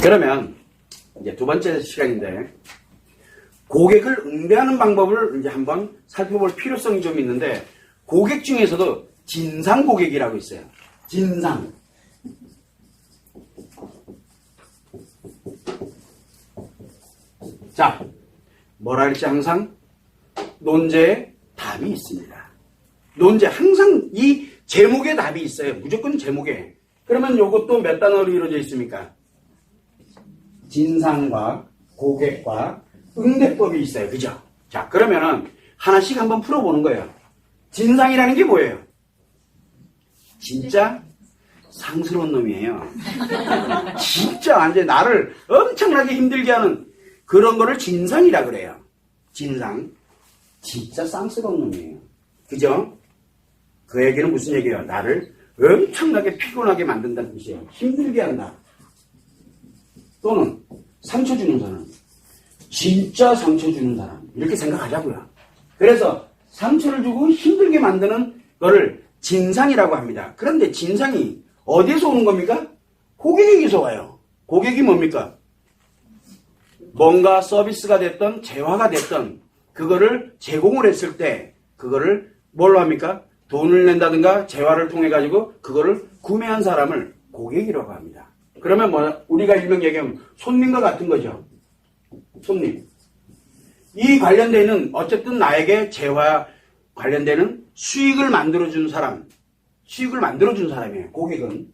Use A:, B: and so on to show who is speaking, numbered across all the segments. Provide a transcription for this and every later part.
A: 그러면 이제 두 번째 시간인데 고객을 응대하는 방법을 이제 한번 살펴볼 필요성이 좀 있는데 고객 중에서도 진상 고객이라고 있어요. 진상. 자, 뭐라 할지 항상 논제에 답이 있습니다. 논제 항상 이 제목에 답이 있어요. 무조건 제목에. 그러면 요것도 몇 단어로 이루어져 있습니까? 진상과 고객과 응대법이 있어요. 그죠? 자, 그러면은 하나씩 한번 풀어보는 거예요. 진상이라는 게 뭐예요? 진짜 상스러운 놈이에요. 진짜 완전 나를 엄청나게 힘들게 하는 그런 거를 진상이라 그래요. 진상. 진짜 쌍스러운 놈이에요. 그죠? 그 얘기는 무슨 얘기예요? 나를 엄청나게 피곤하게 만든다는 뜻이에요. 힘들게 한다. 또는 상처 주는 사람. 진짜 상처 주는 사람. 이렇게 생각하자고요. 그래서 상처를 주고 힘들게 만드는 거를 진상이라고 합니다. 그런데 진상이 어디에서 오는 겁니까? 고객에게서 와요. 고객이 뭡니까? 뭔가 서비스가 됐던 재화가 됐던 그거를 제공을 했을 때 그거를 뭘로 합니까? 돈을 낸다든가 재화를 통해 가지고 그거를 구매한 사람을 고객이라고 합니다. 그러면 뭐 우리가 일명 얘기하면 손님과 같은 거죠. 손님. 이 관련되는 어쨌든 나에게 재화 관련되는 수익을 만들어준 사람, 수익을 만들어준 사람이에요. 고객은.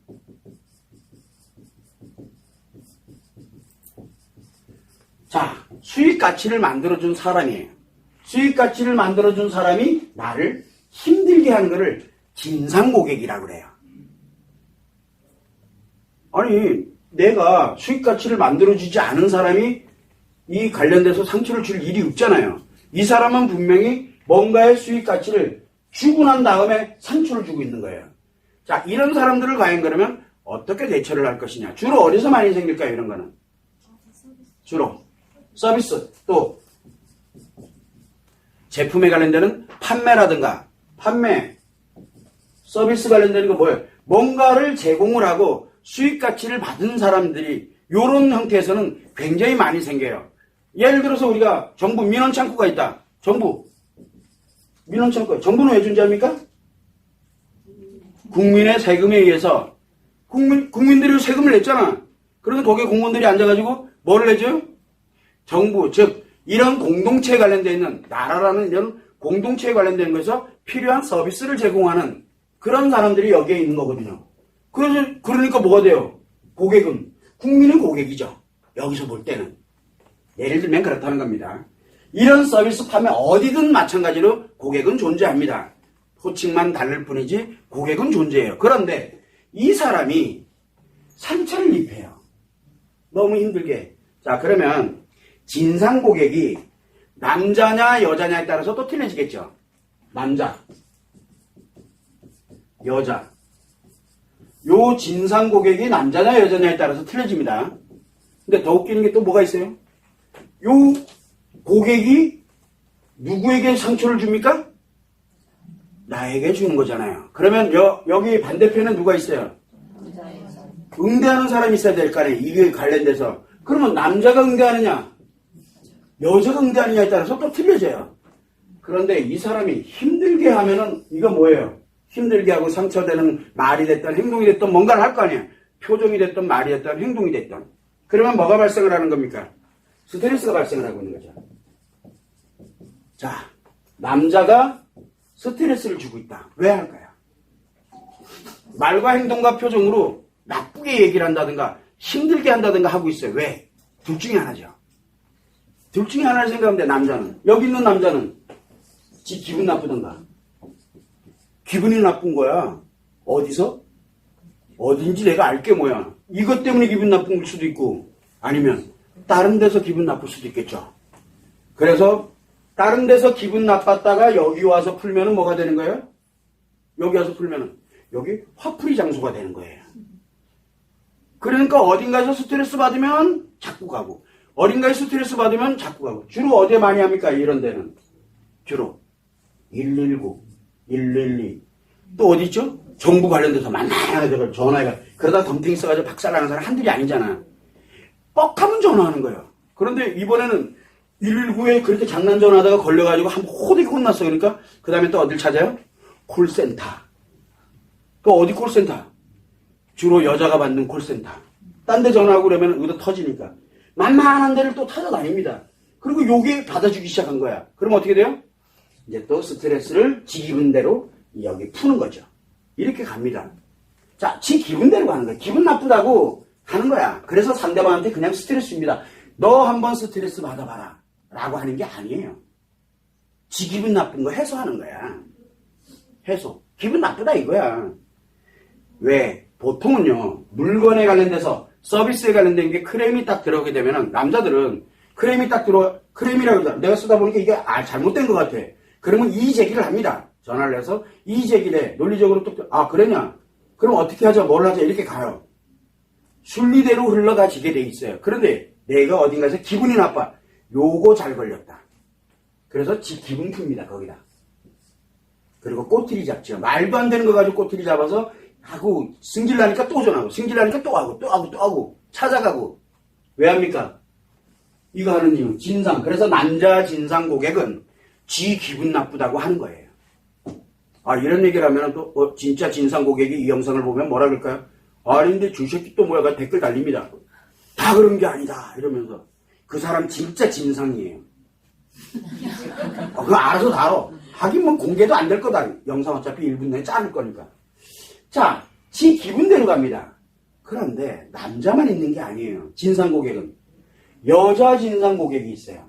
A: 자, 수익 가치를 만들어준 사람이에요. 수익 가치를 만들어준 사람이 나를 힘들게 하는 것을 진상 고객이라고 그래요. 아니, 내가 수익 가치를 만들어주지 않은 사람이 이 관련돼서 상처를 줄 일이 없잖아요. 이 사람은 분명히 뭔가의 수익 가치를 주고 난 다음에 상처를 주고 있는 거예요. 자, 이런 사람들을 과연 그러면 어떻게 대처를 할 것이냐. 주로 어디서 많이 생길까요, 이런 거는? 주로 서비스, 또 제품에 관련되는 판매라든가 판매, 서비스 관련되는 거 뭐예요? 뭔가를 제공을 하고 수익 가치를 받은 사람들이 이런 형태에서는 굉장히 많이 생겨요. 예를 들어서 우리가 정부 민원창구가 있다. 정부 민원창구. 정부는 왜 존재합니까? 국민의 세금에 의해서 국민들이 세금을 냈잖아. 그런데 거기에 공무원들이 앉아가지고 뭐를 내줘요? 정부, 즉 이런 공동체에 관련되어 있는 나라라는 이런 공동체에 관련된 것에서 필요한 서비스를 제공하는 그런 사람들이 여기에 있는 거거든요. 그러니까 뭐가 돼요? 고객은 국민의 고객이죠. 여기서 볼 때는. 예를 들면 그렇다는 겁니다. 이런 서비스 판매 어디든 마찬가지로 고객은 존재합니다. 호칭만 다를 뿐이지 고객은 존재해요. 그런데 이 사람이 상처를 입혀요. 너무 힘들게. 자, 그러면 진상 고객이 남자냐 여자냐에 따라서 또 틀려지겠죠. 남자, 여자. 요 진상 고객이 남자냐 여자냐에 따라서 틀려집니다. 근데 더 웃기는 게 또 뭐가 있어요? 요 고객이 누구에게 상처를 줍니까? 나에게 주는 거잖아요. 그러면 여기 반대편에 누가 있어요? 응대하는 사람이 있어야 될 거 아니에요. 이게 관련돼서. 그러면 남자가 응대하느냐 여자가 응대하느냐에 따라서 또 틀려져요. 그런데 이 사람이 힘들게 하면은 이거 뭐예요? 힘들게 하고 상처되는 말이 됐든 행동이 됐든 뭔가를 할 거 아니에요. 표정이 됐든 말이 됐든 행동이 됐든. 그러면 뭐가 발생을 하는 겁니까? 스트레스가 발생을 하고 있는 거죠. 자, 남자가 스트레스를 주고 있다. 왜 할까요? 말과 행동과 표정으로 나쁘게 얘기를 한다든가 힘들게 한다든가 하고 있어요. 왜? 둘 중에 하나죠. 둘 중에 하나를 생각하면 돼. 남자는. 여기 있는 남자는 지 기분 나쁘던가. 기분이 나쁜 거야. 어디서? 어딘지 내가 알게 뭐야. 이것 때문에 기분 나쁜 걸 수도 있고 아니면 다른 데서 기분 나쁠 수도 있겠죠. 그래서 다른 데서 기분 나빴다가 여기 와서 풀면은 뭐가 되는 거예요? 여기 와서 풀면은 여기 화풀이 장소가 되는 거예요. 그러니까 어딘가에서 스트레스 받으면 자꾸 가고 어딘가에 스트레스 받으면 자꾸 가고. 주로 어디에 많이 합니까? 이런 데는 주로 119, 112 또 어디 있죠? 정부 관련돼서 만나야 전화해가 그러다 덤핑 써가지고 박살나는 사람 한둘이 아니잖아. 뻑하면 전화하는 거예요. 그런데 이번에는 119에 그렇게 장난 전화하다가 걸려가지고 한번 호되게 혼났어. 그러니까 그 다음에 또 어딜 찾아요? 콜센터. 그 어디 콜센터? 주로 여자가 받는 콜센터. 딴 데 전화하고 그러면 의도 터지니까. 만만한 데를 또 찾아다닙니다. 그리고 요게 받아주기 시작한 거야. 그럼 어떻게 돼요? 이제 또 스트레스를 지 기분대로 여기 푸는 거죠. 이렇게 갑니다. 자, 지 기분대로 가는 거야. 기분 나쁘다고 하는 거야. 그래서 상대방한테 그냥 스트레스 줍니다. 너 한번 스트레스 받아봐라. 라고 하는 게 아니에요. 지 기분 나쁜 거 해소하는 거야. 해소. 기분 나쁘다 이거야. 왜? 보통은요, 물건에 관련돼서 서비스에 관련된 게 크레임이 딱 들어오게 되면은 남자들은 크레임이 딱 들어와, 크레임이라고 그러잖아. 내가 쓰다 보니까 이게 잘못된 것 같아. 그러면 이의 제기를 합니다. 전화를 해서 이의 제기를 해. 논리적으로 또, 그러냐? 그럼 어떻게 하자, 뭘 하자, 이렇게 가요. 순리대로 흘러가지게 돼 있어요. 그런데 내가 어딘가에서 기분이 나빠. 요거 잘 걸렸다. 그래서 지 기분 풉니다, 거기다. 그리고 꼬투리 잡죠. 말도 안 되는 거 가지고 꼬투리 잡아서 하고, 승질나니까 또 전화하고, 승질나니까 또 하고, 또 하고, 또 하고, 찾아가고. 왜 합니까? 이거 하는 이유, 진상. 그래서 남자 진상 고객은 지 기분 나쁘다고 하는 거예요. 이런 얘기를 하면 또, 진짜 진상 고객이 이 영상을 보면 뭐라 그럴까요? 근데 저 새끼 또 뭐야? 댓글 달립니다. 다 그런 게 아니다. 이러면서. 그 사람 진짜 진상이에요. 그거 알아서 다뤄. 하긴 뭐 공개도 안 될 거다. 영상 어차피 1분 내에 자를 거니까. 자, 지 기분대로 갑니다. 그런데 남자만 있는 게 아니에요. 진상 고객은. 여자 진상 고객이 있어요.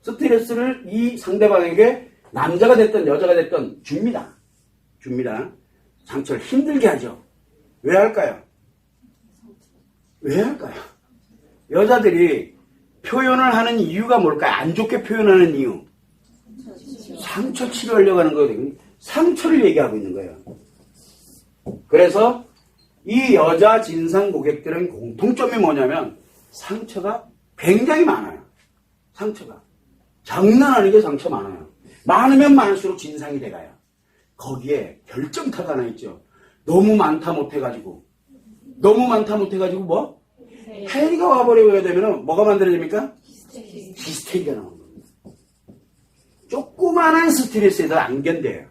A: 스트레스를 이 상대방에게 남자가 됐든 여자가 됐든 줍니다. 상처를 힘들게 하죠. 왜 할까요? 여자들이 표현을 하는 이유가 뭘까요? 안 좋게 표현하는 이유. 상처 치료하려고 하는 거거든요. 상처를 얘기하고 있는 거예요. 그래서 이 여자 진상 고객들은 공통점이 뭐냐면 상처가 굉장히 많아요. 상처가. 장난 아니게 상처 많아요. 많으면 많을수록 진상이 돼가요. 거기에 결정타가 하나 있죠. 너무 많다 못해가지고 뭐? 해리가 와버리게 되면 뭐가 만들어집니까? 히스테리가 나오는 겁니다. 조그마한 스트레스에도 안 견뎌요.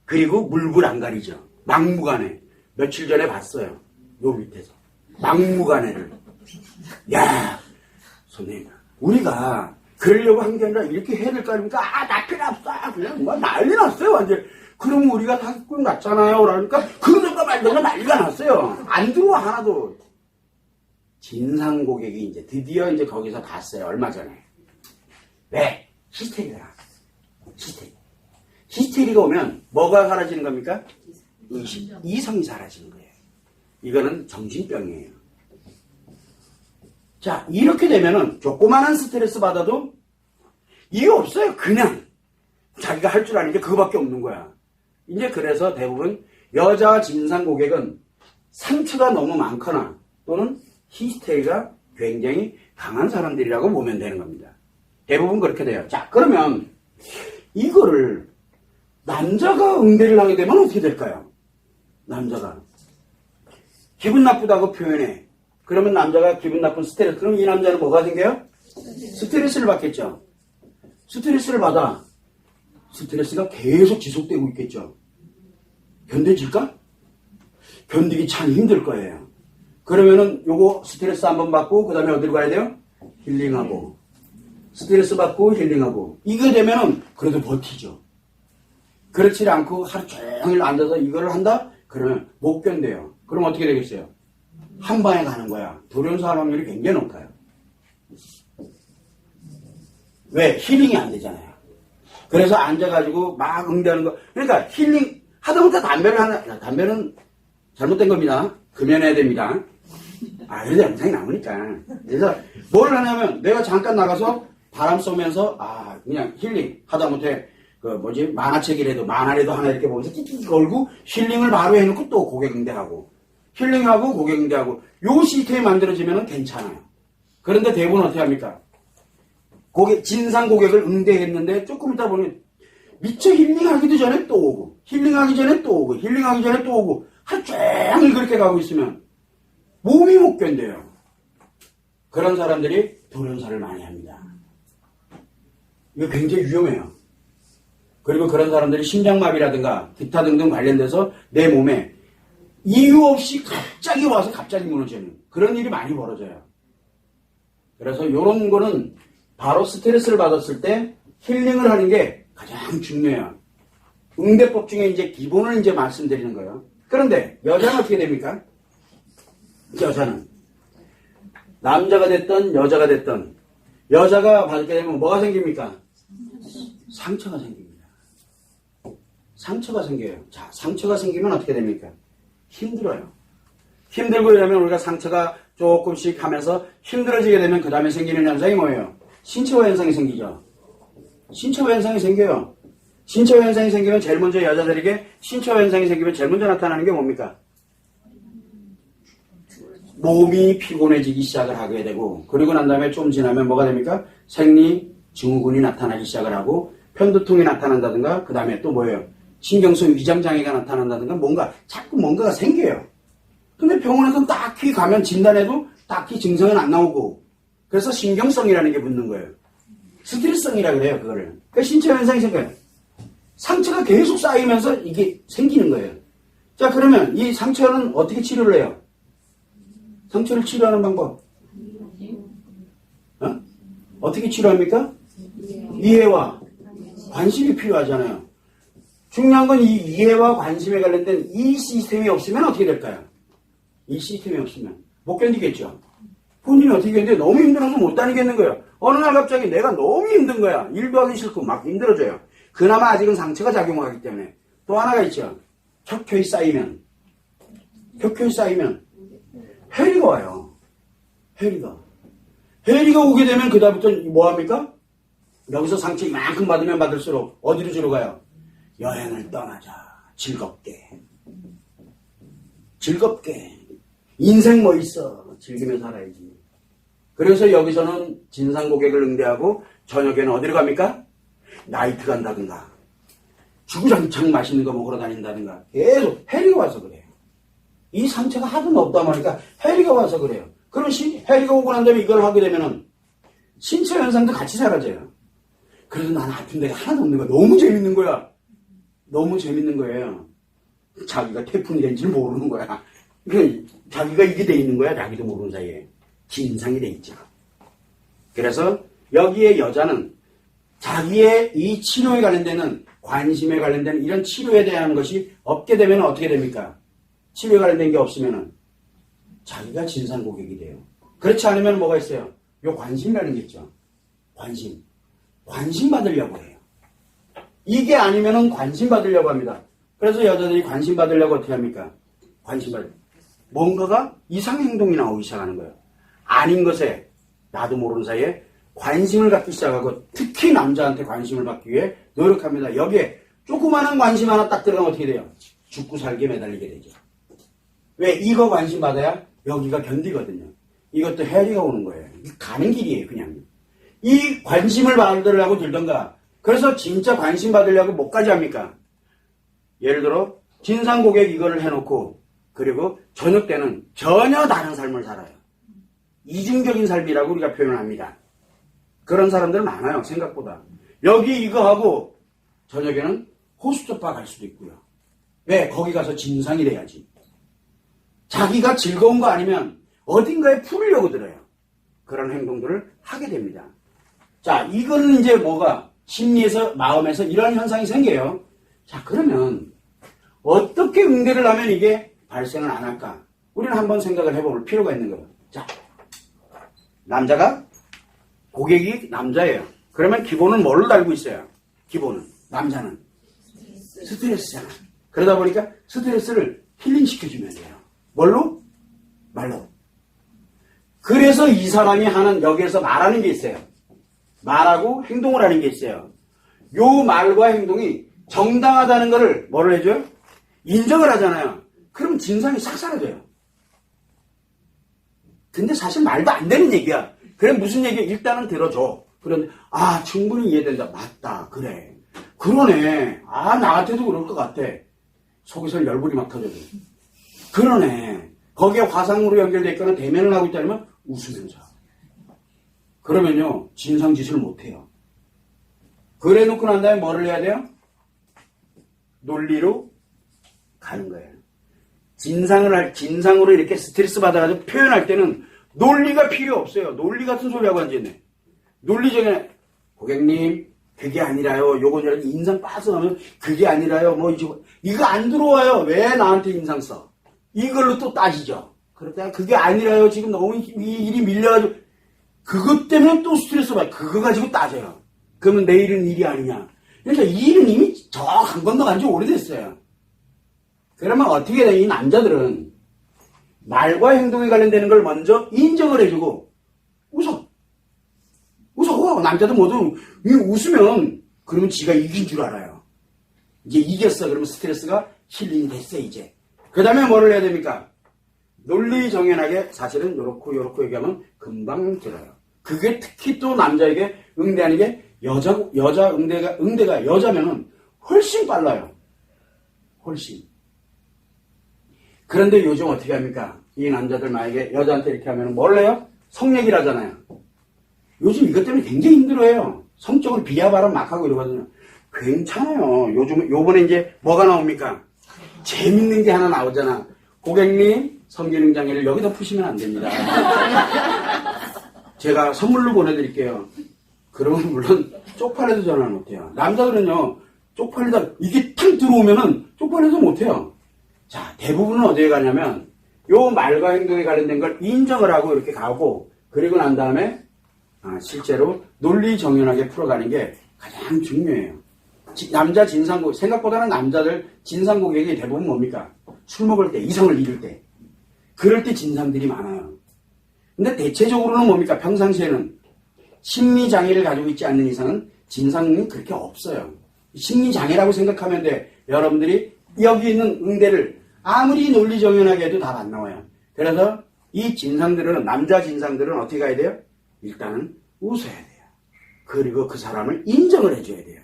A: 그리고 물불 안 가리죠. 막무가내. 며칠 전에 봤어요. 요 밑에서. 막무가내를. 야, 선생님, 우리가 그러려고 한 게 아니라 이렇게 해야 될까 하니까 나 필요 없어. 그냥 뭐 난리 났어요, 완전. 그럼 우리가 사기꾼 같잖아요. 그러니까 그러던가 말던가 난리가 났어요. 안 들어와, 하나도. 진상 고객이 이제 드디어 이제 거기서 봤어요. 얼마 전에. 왜? 히스테리가. 히스테리가 오면 뭐가 사라지는 겁니까? 의심. 이성이 사라지는 거예요. 이거는 정신병이에요. 자, 이렇게 되면은 조그마한 스트레스 받아도 이유 없어요. 그냥 자기가 할 줄 아는 게 그거밖에 없는 거야. 이제 그래서 대부분 여자 진상 고객은 상처가 너무 많거나 또는 히스테리가 굉장히 강한 사람들이라고 보면 되는 겁니다. 대부분 그렇게 돼요. 자, 그러면 이거를 남자가 응대를 하게 되면 어떻게 될까요? 남자가 기분 나쁘다고 표현해. 그러면 남자가 기분 나쁜 스트레스. 그럼 이 남자는 뭐가 생겨요? 스트레스를 받겠죠. 스트레스를 받아. 스트레스가 계속 지속되고 있겠죠. 견뎌질까? 견디기 참 힘들 거예요. 그러면은 요거 스트레스 한번 받고 그 다음에 어디로 가야 돼요? 힐링하고. 스트레스 받고 힐링하고. 이게 되면은 그래도 버티죠. 그렇지 않고 하루 종일 앉아서 이거를 한다? 그러면 못 견뎌요. 그럼 어떻게 되겠어요? 한 방에 가는 거야. 돌연사할 확률이 굉장히 높아요. 왜? 힐링이 안 되잖아요. 그래서 앉아가지고 막 응대하는 거. 그러니까 힐링 하다못해 담배는 잘못된 겁니다. 금연해야 됩니다. 그래도 영상이 나오니까. 그래서 뭘 하냐면 내가 잠깐 나가서 바람 쏘면서 그냥 힐링 하다못해 만화책이라도 만화라도 하나 이렇게 보면서 띠띠 걸고 힐링을 바로 해놓고 또 고객 응대하고 힐링하고 고객 응대하고 요 시스템이 만들어지면 괜찮아요. 그런데 대부분 어떻게 합니까? 진상 고객을 응대했는데 조금 있다 보니 미처 힐링하기도 전에 또 오고 힐링하기 전에 또 오고 힐링하기 전에 또 오고 하루 종일 그렇게 가고 있으면 몸이 못 견뎌요. 그런 사람들이 돌연사를 많이 합니다. 이거 굉장히 위험해요. 그리고 그런 사람들이 심장마비라든가 기타 등등 관련돼서 내 몸에 이유 없이 갑자기 와서 갑자기 무너지는 그런 일이 많이 벌어져요. 그래서 이런 거는 바로 스트레스를 받았을 때 힐링을 하는 게 가장 중요해요. 응대법 중에 이제 기본을 이제 말씀드리는 거예요. 그런데 여자는 어떻게 됩니까? 여자는 남자가 됐든 여자가 됐든 여자가 받게 되면 뭐가 생깁니까? 상처가 생깁니다. 상처가 생겨요. 자, 상처가 생기면 어떻게 됩니까? 힘들어요. 힘들고 이러면 우리가 상처가 조금씩 하면서 힘들어지게 되면 그 다음에 생기는 현상이 뭐예요? 신체화 현상이 생기죠. 신체화 현상이 생겨요. 신체화 현상이 생기면 제일 먼저 여자들에게 신체화 현상이 생기면 제일 먼저 나타나는 게 뭡니까? 몸이 피곤해지기 시작을 하게 되고 그리고 난 다음에 좀 지나면 뭐가 됩니까? 생리 증후군이 나타나기 시작을 하고 편두통이 나타난다든가 그 다음에 또 뭐예요? 신경성 위장장애가 나타난다든가 자꾸 뭔가가 생겨요. 근데 병원에서 딱히 가면 진단해도 딱히 증상은 안 나오고 그래서 신경성이라는 게 붙는 거예요. 스트레스성이라 그래요, 그거를. 그러니까 신체 현상이 생겨요. 상처가 계속 쌓이면서 이게 생기는 거예요. 자, 그러면 이 상처는 어떻게 치료를 해요? 상처를 치료하는 방법. 어떻게 치료합니까? 이해와 관심이 필요하잖아요. 중요한 건 이 이해와 관심에 관련된 이 시스템이 없으면 어떻게 될까요? 이 시스템이 없으면 못 견디겠죠. 본인이 어떻게 견뎌요? 너무 힘들어서 못 다니겠는 거예요. 어느 날 갑자기 내가 너무 힘든 거야. 일도 하기 싫고 막 힘들어져요. 그나마 아직은 상처가 작용하기 때문에. 또 하나가 있죠. 켜켜이 쌓이면 해리가 와요. 해리가 오게 되면 그 다음부터 뭐합니까? 여기서 상처 이만큼 받으면 받을수록 어디로 주러 가요? 여행을 떠나자. 즐겁게. 인생 뭐 있어. 즐기며 살아야지. 그래서 여기서는 진상 고객을 응대하고 저녁에는 어디로 갑니까? 나이트 간다든가 주구장창 맛있는 거 먹으러 다닌다든가 계속 해리가 와서 그래요. 이 상처가 하도 높다 보니까 해리가 와서 그래요. 그럼 해리가 오고 난 다음에 이걸 하게 되면은 신체 현상도 같이 사라져요. 그래도 나는 아픈 데가 하나도 없는 거야. 너무 재밌는 거야. 너무 재밌는 거예요. 자기가 태풍이 된지를 모르는 거야. 그러니까 자기가 이게 돼 있는 거야. 자기도 모르는 사이에. 진상이 돼 있죠. 그래서 여기에 여자는 자기의 이 치료에 관련되는 관심에 관련된 이런 치료에 대한 것이 없게 되면 어떻게 됩니까? 치료에 관련된 게 없으면 자기가 진상 고객이 돼요. 그렇지 않으면 뭐가 있어요? 요 관심이라는 게 있죠. 관심 받으려고 해요. 이게 아니면은 관심 받으려고 합니다. 그래서 여자들이 관심 받으려고 어떻게 합니까? 뭔가가 이상한 행동이 나오기 시작하는 거예요. 아닌 것에 나도 모르는 사이에 관심을 갖기 시작하고 특히 남자한테 관심을 받기 위해 노력합니다. 여기에 조그마한 관심 하나 딱 들어가면 어떻게 돼요? 죽고 살게 매달리게 되죠. 왜? 이거 관심 받아야 여기가 견디거든요. 이것도 해리가 오는 거예요. 가는 길이에요, 그냥. 이 관심을 받으려고 들던가. 그래서 진짜 관심 받으려고 뭐까지 합니까? 예를 들어 진상 고객 이거를 해놓고 그리고 저녁 때는 전혀 다른 삶을 살아요. 이중적인 삶이라고 우리가 표현합니다. 그런 사람들 많아요, 생각보다. 여기 이거 하고 저녁에는 호스트바 갈 수도 있고요. 왜? 거기 가서 진상이 돼야지. 자기가 즐거운 거 아니면 어딘가에 풀으려고 들어요. 그런 행동들을 하게 됩니다. 자, 이거는 이제 뭐가 심리에서, 마음에서 이런 현상이 생겨요. 자, 그러면 어떻게 응대를 하면 이게 발생을 안 할까? 우리는 한번 생각을 해볼 필요가 있는 거예요. 자, 고객이 남자예요. 그러면 기본은 뭘로 달고 있어요? 기본은. 남자는 스트레스잖아. 그러다 보니까 스트레스를 힐링시켜주면 돼요. 뭘로? 말로. 그래서 이 사람이 하는, 여기에서 말하는 게 있어요. 말하고 행동을 하는 게 있어요. 요 말과 행동이 정당하다는 거를 뭐를 해줘요? 인정을 하잖아요. 그럼 진상이 싹 사라져요. 근데 사실 말도 안 되는 얘기야. 그래, 무슨 얘기야? 일단은 들어줘. 그런데, 충분히 이해된다. 맞다. 그래. 그러네. 나한테도 그럴 것 같아. 속에서 열불이 막 터져요. 그러네. 거기에 화상으로 연결돼 있거나 대면을 하고 있다면 웃으면서. 그러면요, 진상짓을 못해요. 그래 놓고 난 다음에 뭐를 해야 돼요? 논리로 가는 거예요. 진상으로 이렇게 스트레스 받아가지고 표현할 때는 논리가 필요 없어요. 논리 같은 소리하고 앉아있네. 논리적인, 고객님, 그게 아니라요. 요건 인상 빠져나면 그게 아니라요. 이거 안 들어와요. 왜 나한테 인상 써? 이걸로 또 따지죠. 그렇다 그게 아니라요. 지금 너무 이 일이 밀려가지고 그것 때문에 또 스트레스 받아요. 그거 가지고 따져요. 그러면 내일은 일이 아니냐. 그러니까 이 일은 이미 저 한 건너 간지 오래됐어요. 그러면 어떻게 돼? 이 남자들은 말과 행동에 관련되는 걸 먼저 인정을 해주고 웃어. 남자들 모두 웃으면 그러면 지가 이긴 줄 알아요. 이제 이겼어. 그러면 스트레스가 힐링이 됐어 이제. 그 다음에 뭐를 해야 됩니까? 논리 정연하게 사실은 요렇고 얘기하면 금방 들어요. 그게 특히 또 남자에게 응대하는 게 여자 응대가 여자면은 훨씬 빨라요. 훨씬. 그런데 요즘 어떻게 합니까? 이 남자들 만약에 여자한테 이렇게 하면 뭘 해요? 성얘기를 하잖아요. 요즘 이것 때문에 굉장히 힘들어해요. 성적으로 비하발언 막 하고 이러거든요. 괜찮아요. 요번에 이제 뭐가 나옵니까? 재밌는 게 하나 나오잖아. 고객님, 성기능 장애를 여기다 푸시면 안 됩니다. 제가 선물로 보내드릴게요. 그러면 물론 쪽팔려도 전화를 못해요. 남자들은요, 쪽팔리다, 이게 탁 들어오면은 쪽팔려도 못해요. 자, 대부분은 어디에 가냐면, 요 말과 행동에 관련된 걸 인정을 하고 이렇게 가고, 그리고 난 다음에, 실제로 논리 정연하게 풀어가는 게 가장 중요해요. 남자 진상고객, 생각보다는 남자들 진상고객이 대부분 뭡니까? 술 먹을 때, 이성을 잃을 때. 그럴 때 진상들이 많아요. 근데 대체적으로는 뭡니까? 평상시에는 심리장애를 가지고 있지 않는 이상은 진상은 그렇게 없어요. 심리장애라고 생각하면 돼. 여러분들이 여기 있는 응대를 아무리 논리정연하게 해도 답 안 나와요. 그래서 이 진상들은, 남자 진상들은 어떻게 가야 돼요? 일단은 웃어야 돼요. 그리고 그 사람을 인정을 해줘야 돼요.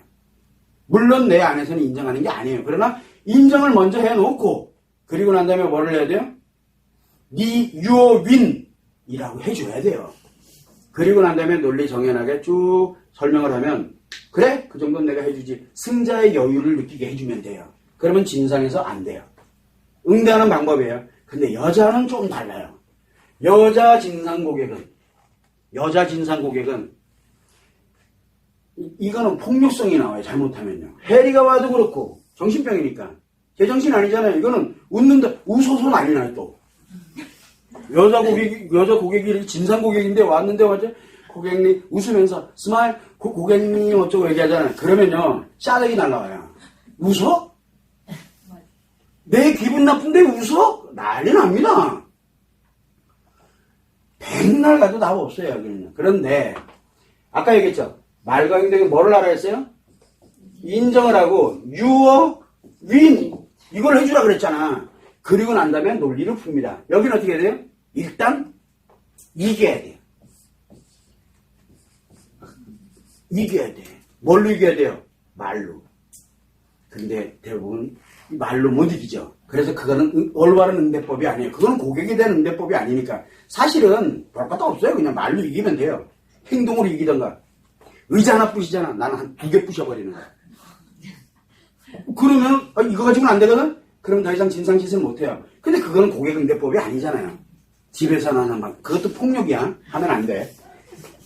A: 물론 내 안에서는 인정하는 게 아니에요. 그러나 인정을 먼저 해놓고 그리고 난 다음에 뭐를 해야 돼요? your win이라고 해줘야 돼요. 그리고 난 다음에 논리 정연하게 쭉 설명을 하면 그래? 그 정도는 내가 해주지. 승자의 여유를 느끼게 해주면 돼요. 그러면 진상에서 안 돼요. 응대하는 방법이에요. 근데 여자는 좀 달라요. 여자 진상 고객은 이거는 폭력성이 나와요. 잘못하면요. 해리가 와도 그렇고 정신병이니까. 제정신 아니잖아요. 이거는 웃는다. 웃어서 난리 나요 또. 여자 고객이 진상 고객인데 왔는데 어제 고객님 웃으면서 스마일 고객님 어쩌고 얘기하잖아요. 그러면요 샤렉이 날라와요. 웃어? 내 기분 나쁜데 웃어? 난리 납니다. 백날 가도 답 없어요. 여기는. 그런데 아까 얘기했죠. 말과 행동에 뭐를 하라 했어요? 인정을 하고 your win 이걸 해주라 그랬잖아. 그리고 난 다음에 논리를 풉니다. 여기는 어떻게 해야 돼요? 일단 이겨야 돼요. 이겨야 돼. 뭘로 이겨야 돼요? 말로. 근데 대부분 말로 못 이기죠. 그래서 그거는 올바른 응대법이 아니에요. 그거는 고객에 대한 응대법이 아니니까. 사실은 볼 것도 없어요. 그냥 말로 이기면 돼요. 행동으로 이기던가. 의자 하나 부시잖아. 나는 한 2개 부셔버리는 거야. 그러면 이거 가지고는 안 되거든? 그럼 더 이상 진상짓을 못해요. 근데 그거는 고객 응대법이 아니잖아요. 집에서는 하는 막 그것도 폭력이야. 하면 안 돼.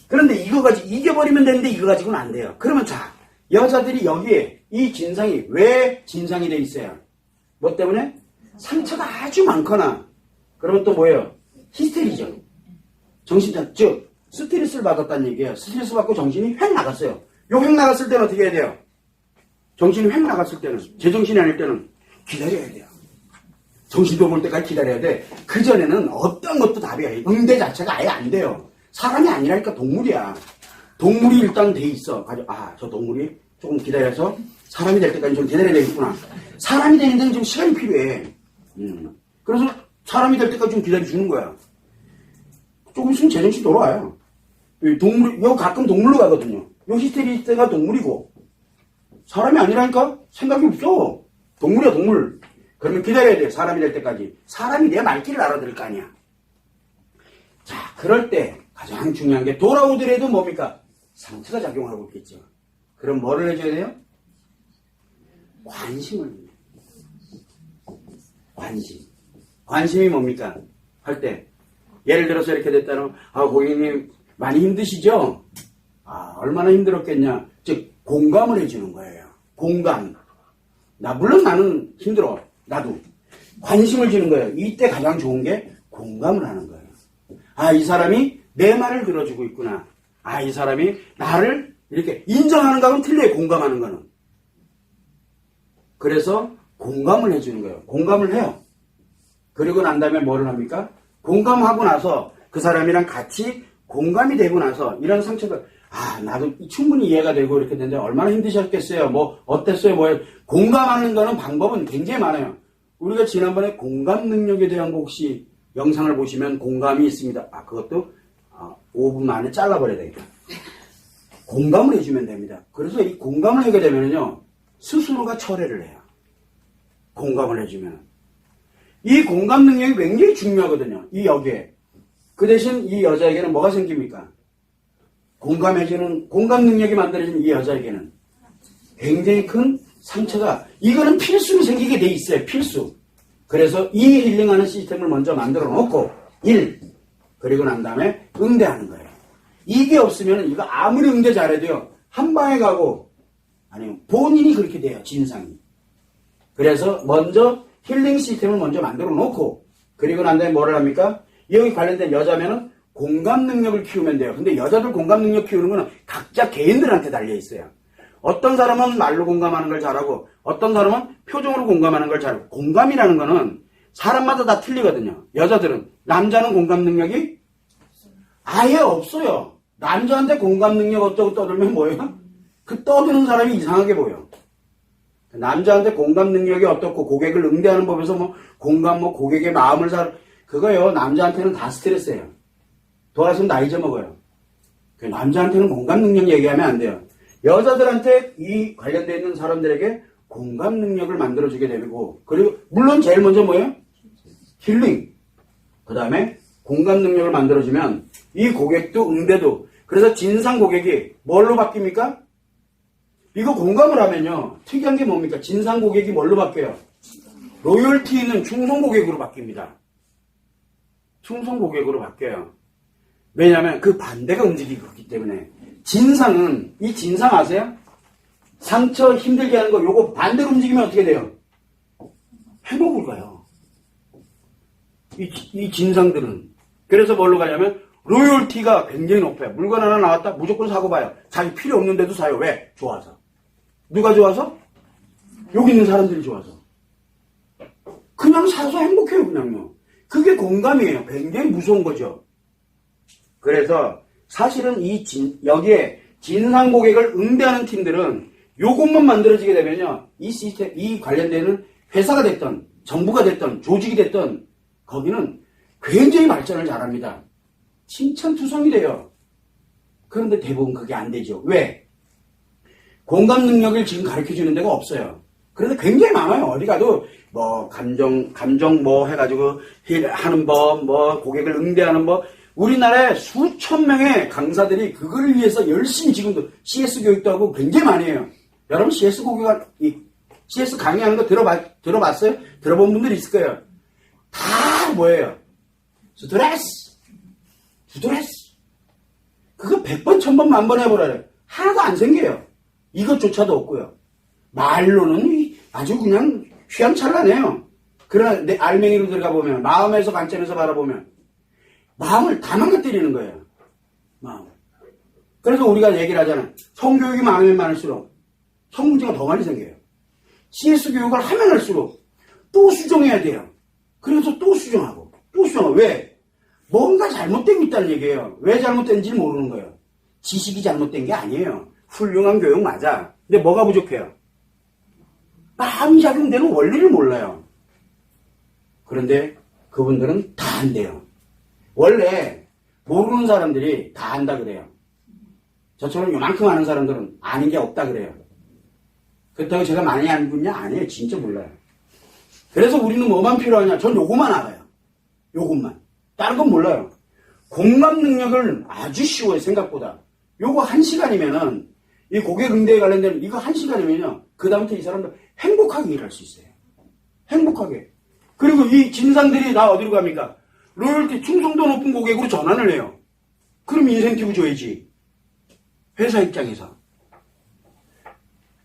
A: 그런데 이거 가지고 이겨버리면 되는데 이거 가지고는 안 돼요. 그러면 자, 여자들이 여기에 이 진상이 왜 진상이 돼 있어요? 뭐 때문에? 상처가 아주 많거나 그러면 또 뭐예요? 히스테리죠. 정신장, 즉 스트레스를 받았다는 얘기예요. 스트레스 받고 정신이 획 나갔어요. 요 획 나갔을 때는 어떻게 해야 돼요? 정신이 획 나갔을 때는, 제정신이 아닐 때는 기다려야 돼요. 정신도 볼 때까지 기다려야 돼. 그전에는 어떤 것도 답이 아니에요. 응대 자체가 아예 안 돼요. 사람이 아니라니까 동물이야. 동물이 일단 돼 있어. 저 동물이 조금 기다려서 사람이 될 때까지 좀 기다려야 되겠구나. 사람이 되는 데는 좀 시간이 필요해. 그래서 사람이 될 때까지 좀 기다려주는 거야. 조금 있으면 제정신 돌아와요. 요 가끔 동물로 가거든요. 요 히스테리스트가 동물이고 사람이 아니라니까 생각이 없어. 동물이야 동물. 그러면 기다려야 돼. 사람이 될 때까지. 사람이 내 말귀를 알아들을 거 아니야. 자, 그럴 때 가장 중요한 게 돌아오더라도 뭡니까? 상처가 작용하고 있겠죠. 그럼 뭐를 해줘야 돼요? 관심을. 관심이 뭡니까? 할 때. 예를 들어서 이렇게 됐다면, 고객님 많이 힘드시죠? 얼마나 힘들었겠냐. 즉, 공감을 해주는 거예요. 공감. 물론 나는 힘들어. 나도. 관심을 주는 거예요. 이때 가장 좋은 게 공감을 하는 거예요. 이 사람이 내 말을 들어주고 있구나. 이 사람이 나를 이렇게 인정하는 거하고는 틀려요. 공감하는 거는. 그래서 공감을 해주는 거예요. 공감을 해요. 그리고 난 다음에 뭐를 합니까? 공감하고 나서 그 사람이랑 같이 공감이 되고 나서 이런 상처가 나도 충분히 이해가 되고 이렇게 되는데 얼마나 힘드셨겠어요. 뭐 어땠어요. 뭐예요. 공감하는 거는 방법은 굉장히 많아요. 우리가 지난번에 공감 능력에 대한 거 혹시 영상을 보시면 공감이 있습니다. 그것도 5분 만에 잘라버려야 되겠다. 공감을 해주면 됩니다. 그래서 이 공감을 하게 되면요 스스로가 철회를 해요. 공감을 해주면 이 공감 능력이 굉장히 중요하거든요. 이 여기에 그 대신 이 여자에게는 뭐가 생깁니까? 공감해주는 공감 능력이 만들어지는 이 여자에게는 굉장히 큰 상처가 이거는 필수로 생기게 돼 있어요. 필수. 그래서 이 힐링하는 시스템을 먼저 만들어 놓고 그리고 난 다음에 응대하는 거예요. 이게 없으면 이거 아무리 응대 잘해도요 한 방에 가고 아니면 본인이 그렇게 돼요. 진상이. 그래서 먼저 힐링 시스템을 먼저 만들어 놓고 그리고 난 다음에 뭐를 합니까? 여기 관련된 여자면은 공감 능력을 키우면 돼요. 근데 여자들 공감 능력 키우는 거는 각자 개인들한테 달려 있어요. 어떤 사람은 말로 공감하는 걸 잘하고 어떤 사람은 표정으로 공감하는 걸 잘하고 공감이라는 거는 사람마다 다 틀리거든요. 여자들은 남자는 공감 능력이 아예 없어요. 남자한테 공감 능력 어쩌고 떠들면 뭐예요? 그 떠드는 사람이 이상하게 보여. 남자한테 공감 능력이 어떻고 고객을 응대하는 법에서 공감 고객의 마음을 그거요 남자한테는 다 스트레스예요. 돌아서면 나 잊어먹어요. 남자한테는 공감 능력 얘기하면 안 돼요. 여자들한테 이 관련되어 있는 사람들에게 공감 능력을 만들어주게 되고 그리고 물론 제일 먼저 뭐예요? 힐링. 그 다음에 공감 능력을 만들어주면 이 고객도 응대도 그래서 진상 고객이 뭘로 바뀝니까? 이거 공감을 하면요 특이한 게 뭡니까? 진상 고객이 뭘로 바뀌어요? 로열티 있는 충성 고객으로 바뀝니다. 충성 고객으로 바뀌어요. 왜냐하면 그 반대가 움직이고 있기 때문에 진상은 이 진상 아세요? 상처 힘들게 하는 거 요거 반대로 움직이면 어떻게 돼요? 회복을 가요. 이 진상들은 그래서 뭘로 가냐면 로열티가 굉장히 높아요. 물건 하나 나왔다 무조건 사고 봐요. 자기 필요 없는데도 사요. 왜? 좋아서. 누가 좋아서? 여기 있는 사람들이 좋아서. 그냥 사서 행복해요. 그냥요. 그게 공감이에요. 굉장히 무서운 거죠. 그래서 사실은 여기에 진상 고객을 응대하는 팀들은 요것만 만들어지게 되면요. 이 시스템, 이 관련되는 회사가 됐던, 정부가 됐던, 조직이 됐던, 거기는 굉장히 발전을 잘합니다. 칭찬투성이 돼요. 그런데 대부분 그게 안 되죠. 왜? 공감 능력을 지금 가르쳐 주는 데가 없어요. 그런데 굉장히 많아요. 어디 가도, 감정 해가지고, 하는 법, 고객을 응대하는 법, 우리나라에 수천 명의 강사들이 그거를 위해서 열심히 지금도 CS 교육도 하고 굉장히 많이 해요. 여러분 CS CS 강의하는 거 들어봤어요? 들어본 분들이 있을 거예요. 다 뭐예요? 스트레스. 그거 100번, 1000번, 만번 해보라요. 하나도 안 생겨요. 이것조차도 없고요. 말로는 아주 그냥 휘황찬란해요. 그러나 내 알맹이로 들어가 보면, 마음에서 관점에서 바라보면, 마음을 다 망가뜨리는 거예요. 마음. 그래서 우리가 얘기를 하잖아요. 성교육이 많으면 많을수록 성문제가 더 많이 생겨요. CS 교육을 하면 할수록 또 수정해야 돼요. 그래서 또 수정하고. 왜? 뭔가 잘못되고 있다는 얘기예요. 왜 잘못된지 모르는 거예요. 지식이 잘못된 게 아니에요. 훌륭한 교육 맞아. 근데 뭐가 부족해요? 마음이 작용되는 원리를 몰라요. 그런데 그분들은 다 안 돼요. 원래 모르는 사람들이 다 안다 그래요. 저처럼 요만큼 아는 사람들은 아는 게 없다 그래요. 그렇다고 제가 많이 아는 분이냐? 아니에요. 진짜 몰라요. 그래서 우리는 뭐만 필요하냐? 전 요것만 알아요. 요것만. 다른 건 몰라요. 공감 능력을 아주 쉬워요, 생각보다. 요거 1시간이면은, 이 고객 응대에 관련된 이거 1시간이면요, 그다음부터 이 사람들 행복하게 일할 수 있어요. 행복하게. 그리고 이 진상들이 다 어디로 갑니까? 로열티 충성도 높은 고객으로 전환을 해요. 그럼 인센티브 줘야지. 회사 입장에서.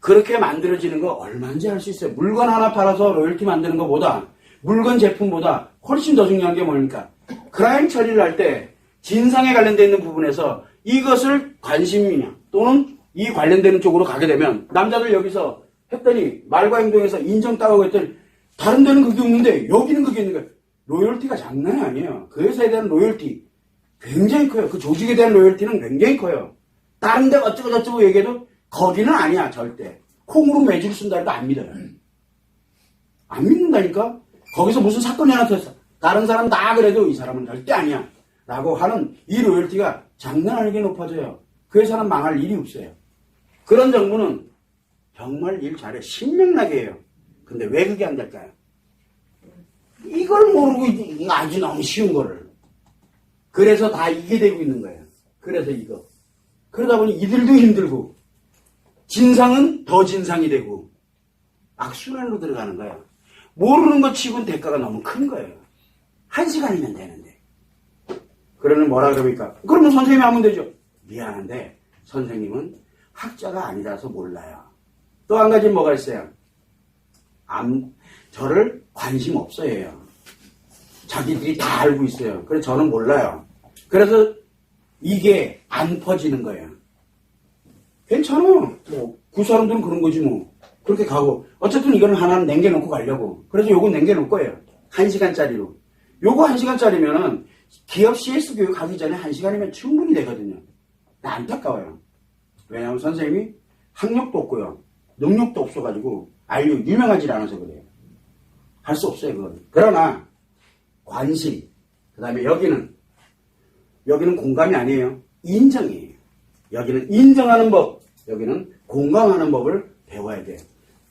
A: 그렇게 만들어지는 거 얼마인지 알 수 있어요. 물건 하나 팔아서 로열티 만드는 것보다, 물건 제품보다 훨씬 더 중요한 게 뭡니까? 크라임 처리를 할 때 진상에 관련되어 있는 부분에서 이것을 관심이냐 또는 이 관련되는 쪽으로 가게 되면 남자들 여기서 했더니 말과 행동에서 인정 따가고 했더니 다른 데는 그게 없는데 여기는 그게 있는 거예요. 로열티가 장난이 아니에요. 그 회사에 대한 로열티 굉장히 커요. 그 조직에 대한 로열티는 굉장히 커요. 다른 데 어쩌고 저쩌고 얘기해도 거기는 아니야, 절대. 콩으로 매주를 쓴다 해도 안 믿어요. 안 믿는다니까? 거기서 무슨 사건이 하나 터졌어. 다른 사람 다 그래도 이 사람은 절대 아니야. 라고 하는 이 로열티가 장난 아니게 높아져요. 그 회사는 망할 일이 없어요. 그런 정부는 정말 일 잘해. 신명나게 해요. 근데 왜 그게 안 될까요? 이걸 모르고 아주 너무 쉬운 거를. 그래서 다 이게 되고 있는 거예요. 그래서 이거. 그러다 보니 이들도 힘들고 진상은 더 진상이 되고 악순환으로 들어가는 거예요. 모르는 것 치고는 대가가 너무 큰 거예요. 1시간이면 되는데. 그러면 뭐라 그럽니까? 그러면 선생님이 하면 되죠. 미안한데 선생님은 학자가 아니라서 몰라요. 또 한 가지 뭐가 있어요? 저를 관심 없어요 해요. 자기들이 다 알고 있어요. 그래서 저는 몰라요. 그래서 이게 안 퍼지는 거예요. 괜찮아. 뭐, 그 사람들은 그런 거지 뭐. 그렇게 가고. 어쨌든 이거는 하나는 남겨놓고 가려고. 그래서 요건 남겨놓을 거예요. 1시간짜리로. 요거 1시간짜리면은 기업 CS 교육 하기 전에 1시간이면 충분히 되거든요. 안타까워요. 왜냐하면 선생님이 학력도 없고요. 능력도 없어가지고 유명하지 않아서 그래요. 할 수 없어요, 그건. 그러나 관심, 그 다음에 여기는 공감이 아니에요. 인정이에요. 여기는 인정하는 법, 여기는 공감하는 법을 배워야 돼요.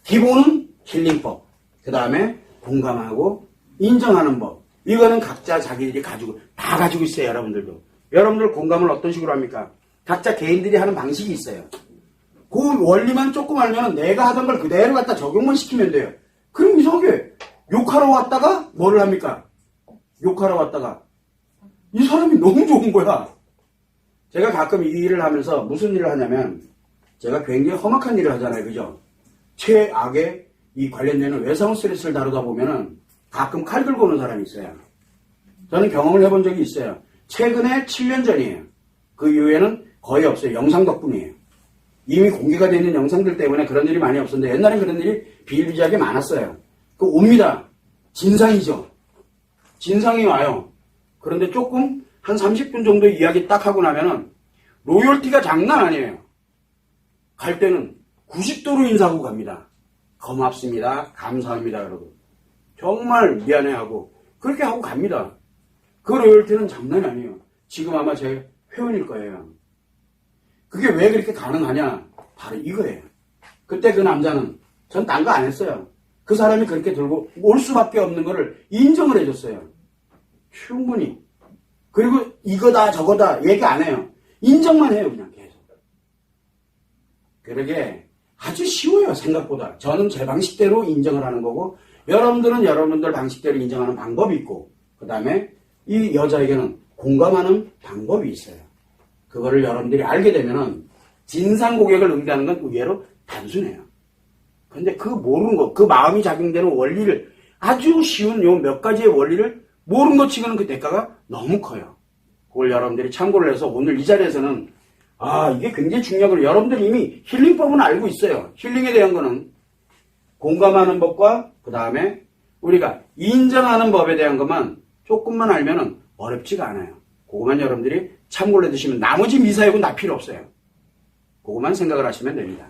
A: 기본은 힐링법, 그 다음에 공감하고 인정하는 법. 이거는 각자 자기들이 다 가지고 있어요, 여러분들도. 여러분들 공감을 어떤 식으로 합니까? 각자 개인들이 하는 방식이 있어요. 그 원리만 조금 알면 내가 하던 걸 그대로 갖다 적용만 시키면 돼요. 그럼 이상하게 욕하러 왔다가 뭐를 합니까? 욕하러 왔다가 이 사람이 너무 좋은 거야. 제가 가끔 이 일을 하면서 무슨 일을 하냐면 제가 굉장히 험악한 일을 하잖아요. 그죠? 최악의 이 관련되는 외상 스트레스를 다루다 보면은 가끔 칼 들고 오는 사람이 있어요. 저는 경험을 해본 적이 있어요. 최근에 7년 전이에요. 그 이후에는 거의 없어요. 영상 덕분이에요. 이미 공개가 되어 있는 영상들 때문에 그런 일이 많이 없었는데 옛날엔 그런 일이 비일비재하게 많았어요. 옵니다. 진상이죠. 진상이 와요. 그런데 조금 한 30분 정도 이야기 딱 하고 나면은 로열티가 장난 아니에요. 갈 때는 90도로 인사하고 갑니다. 고맙습니다. 감사합니다. 그러고 정말 미안해하고 그렇게 하고 갑니다. 그 로열티는 장난이 아니에요. 지금 아마 제 회원일 거예요. 그게 왜 그렇게 가능하냐? 바로 이거예요. 그때 그 남자는 전 딴 거 안 했어요. 그 사람이 그렇게 들고 올 수밖에 없는 거를 인정을 해줬어요. 충분히. 그리고 이거다 저거다 얘기 안 해요. 인정만 해요. 그냥 계속. 그러게 아주 쉬워요. 생각보다. 저는 제 방식대로 인정을 하는 거고 여러분들은 여러분들 방식대로 인정하는 방법이 있고 그 다음에 이 여자에게는 공감하는 방법이 있어요. 그거를 여러분들이 알게 되면은 진상 고객을 응대하는 건 의외로 단순해요. 근데 그 모르는 거, 그 마음이 작용되는 원리를 아주 쉬운 요 몇 가지의 원리를 모르는 것 치고는 그 대가가 너무 커요. 그걸 여러분들이 참고를 해서 오늘 이 자리에서는 이게 굉장히 중요하고 여러분들이 이미 힐링법은 알고 있어요. 힐링에 대한 거는 공감하는 법과 그 다음에 우리가 인정하는 법에 대한 것만 조금만 알면은 어렵지가 않아요. 그것만 여러분들이 참고를 해두시면 나머지 미사역은 다 필요 없어요. 그것만 생각을 하시면 됩니다.